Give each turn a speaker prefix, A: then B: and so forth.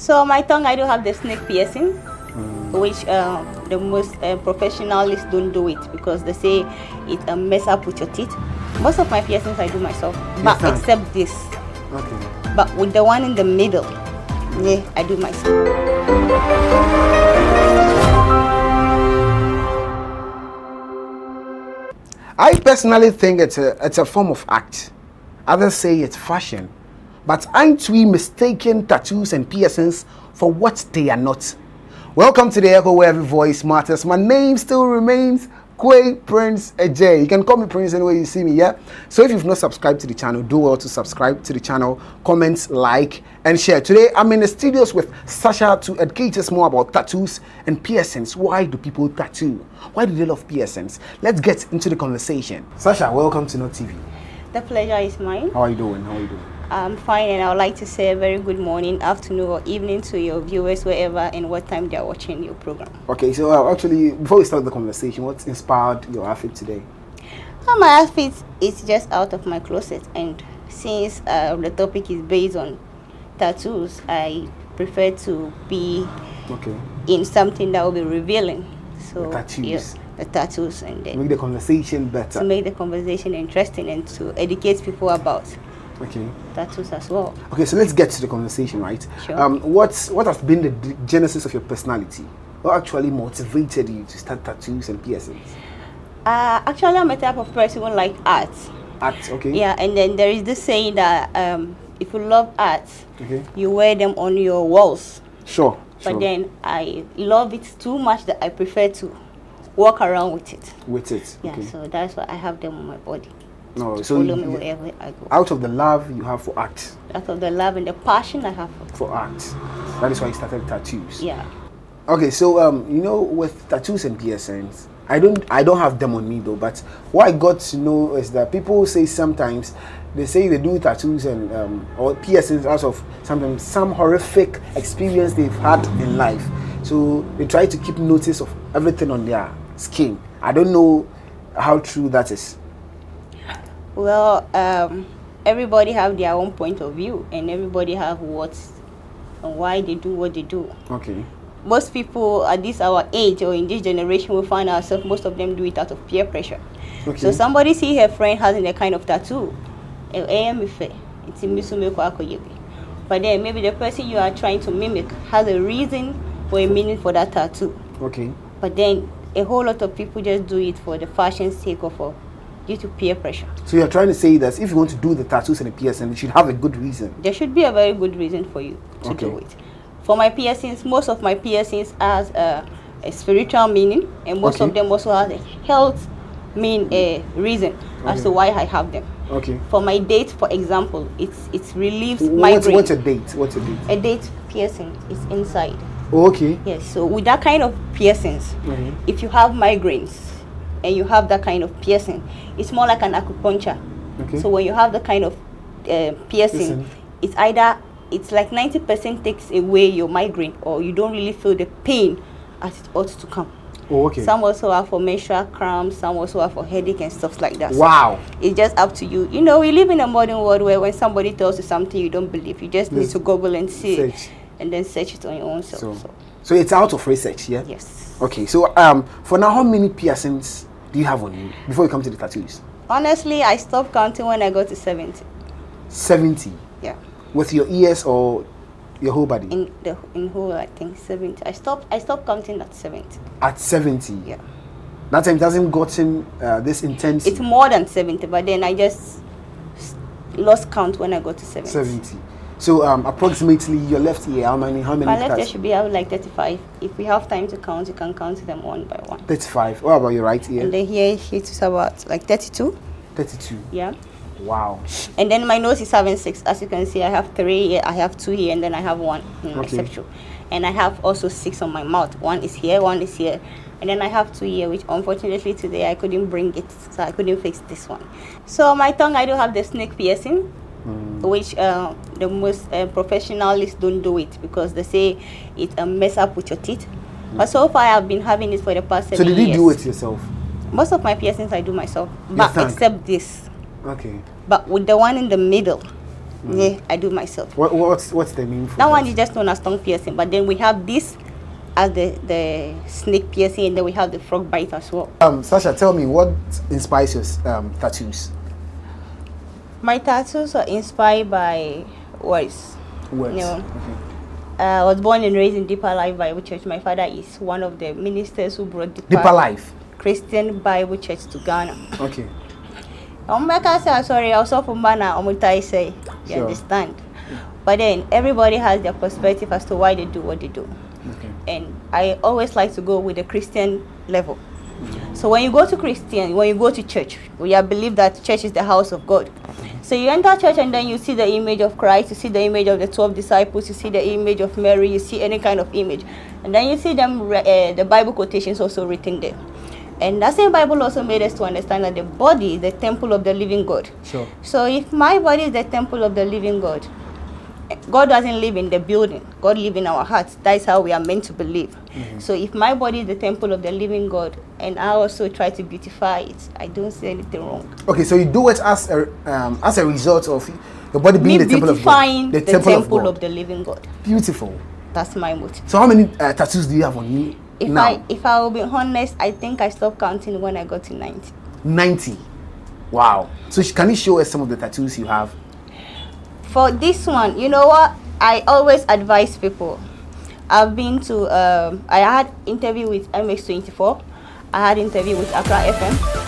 A: So my tongue, I do have the snake piercing, which the most professionals don't do it because they say it mess up with your teeth. Most of my piercings I do myself, but except this.
B: Okay.
A: But with the one in the middle, yeah, I do myself.
B: I personally think it's a form of art. Others say it's fashion. But aren't we mistaking tattoos and piercings for what they are not? Welcome to the Echo where every voice matters. My name still remains Quay Prince Ajay. You can call me Prince anywhere you see me, yeah? So if you've not subscribed to the channel, do well to subscribe to the channel, comment, like, and share. Today, I'm in the studios with Sasha to educate us more about tattoos and piercings. Why do people tattoo? Why do they love piercings? Let's get into the conversation. Sasha, welcome to No TV.
A: The pleasure is mine.
B: How are you doing?
A: I'm fine, and I would like to say a very good morning, afternoon, or evening to your viewers, wherever and what time they are watching your program.
B: Okay, so actually, before we start the conversation, what inspired your outfit today?
A: My outfit is just out of my closet, and since the topic is based on tattoos, I prefer to be in something that will be revealing. So
B: the tattoos.
A: Yeah, the tattoos, and then
B: make the conversation better.
A: To make the conversation interesting and to educate people about tattoos as well.
B: Okay, so let's get to the conversation, right?
A: Sure.
B: What has been the genesis of your personality? What actually motivated you to start tattoos and piercings?
A: Actually, I'm a type of person who like art.
B: Art, okay.
A: Yeah, and then there is this saying that if you love art, you wear them on your walls.
B: Sure.
A: But then I love it too much that I prefer to walk around with it.
B: Yeah,
A: so that's why I have them on my body.
B: No, so
A: follow me wherever I go.
B: Out of the love you have for art.
A: Out of the love and the passion I have
B: for art. That is why you started tattoos.
A: Yeah.
B: Okay, so you know, with tattoos and piercings, I don't have them on me though, but what I got to know is that people say sometimes they say they do tattoos and or piercings out of sometimes some horrific experience they've had in life. So they try to keep notice of everything on their skin. I don't know how true that is.
A: Well, everybody have their own point of view, and everybody have what and why they do what they do.
B: Okay.
A: Most people at this our age or in this generation will find ourselves, most of them do it out of peer pressure. Okay. So somebody see her friend having a kind of tattoo, but then maybe the person you are trying to mimic has a reason or a meaning for that tattoo.
B: Okay.
A: But then a whole lot of people just do it for the fashion sake or due to peer pressure.
B: So you're trying to say that if you want to do the tattoos and the piercing, you should have a good reason.
A: There should be a very good reason for you to do it. For my piercings, most of my piercings has a spiritual meaning, and most of them also have a health reason as to why I have them.
B: Okay.
A: For my date, for example, it relieves migraine.
B: What's a date?
A: A date piercing is inside.
B: Oh, okay.
A: Yes. So with that kind of piercings, if you have migraines and you have that kind of piercing, it's more like an acupuncture. Okay. So when you have the kind of piercing, it's either like 90% takes away your migraine, or you don't really feel the pain as it ought to come.
B: Oh, okay.
A: Some also are for menstrual cramps, some also are for headache and stuff like that.
B: Wow.
A: So it's just up to you. You know, we live in a modern world where when somebody tells you something you don't believe, you just need to Google and see and then search it on your own self.
B: So it's out of research, yeah?
A: Yes.
B: Okay, so for now, how many piercings do you have on you before you come to the tattoos?
A: Honestly, I stopped counting when I got to 70.
B: 70?
A: Yeah.
B: With your ears or your whole body?
A: In whole, I think 70. I stopped counting at 70.
B: At 70?
A: Yeah.
B: That time it hasn't gotten this intense?
A: It's more than 70, but then I just lost count when I got to 70.
B: 70. So approximately your left ear, how many?
A: My left ear should be like 35. If we have time to count, you can count them one by one.
B: 35. What about your right ear?
A: And then here it's about like 32.
B: 32.
A: Yeah.
B: Wow.
A: And then my nose is having 6. As you can see, I have 3 here, I have 2 here, and then I have 1 in my septum. And I have also 6 on my mouth. 1 is here, 1 is here. And then I have 2 here, which unfortunately today I couldn't bring it, so I couldn't fix this one. So my tongue, I do have the snake piercing, which the most professionals don't do it because they say it mess up with your teeth. But so far I've been having it for the past 7 years.
B: So did you do it yourself?
A: Most of my piercings I do myself, but except this.
B: Okay.
A: But with the one in the middle, Yeah, I do myself.
B: What's the name for
A: that? One is just known as tongue piercing, but then we have this as the snake piercing, and then we have the frog bite as well.
B: Sasha, tell me, what inspires your tattoos?
A: My tattoos are inspired by words.
B: Words.
A: You know, I was born and raised in Deeper Life Bible Church. My father is one of the ministers who brought
B: Deeper Life
A: Christian Bible Church to Ghana.
B: Okay.
A: Sorry, I was from Ghana. Say, you understand? But then everybody has their perspective as to why they do what they do.
B: Okay.
A: And I always like to go with the Christian level. So when you go to church, we believe that church is the house of God. So you enter church and then you see the image of Christ, you see the image of the 12 disciples, you see the image of Mary, you see any kind of image. And then you see them, the Bible quotations also written there. And that same Bible also made us to understand that the body is the temple of the living God.
B: Sure.
A: So if my body is the temple of the living God, God doesn't live in the building. God lives in our hearts. That's how we are meant to believe. So if my body is the temple of the living God, and I also try to beautify it, I don't see anything wrong. Okay,
B: so you do it as a result of your body being the temple of God.
A: The temple of the living God.
B: Beautiful.
A: That's my motive.
B: So how many tattoos do you have on you now?
A: If I will be honest, I think I stopped counting when I got to 90.
B: 90? Wow. So can you show us some of the tattoos you have?
A: For this one, you know what? I always advise people. I've been to, I had interview with MX24. I had interview with Accra FM.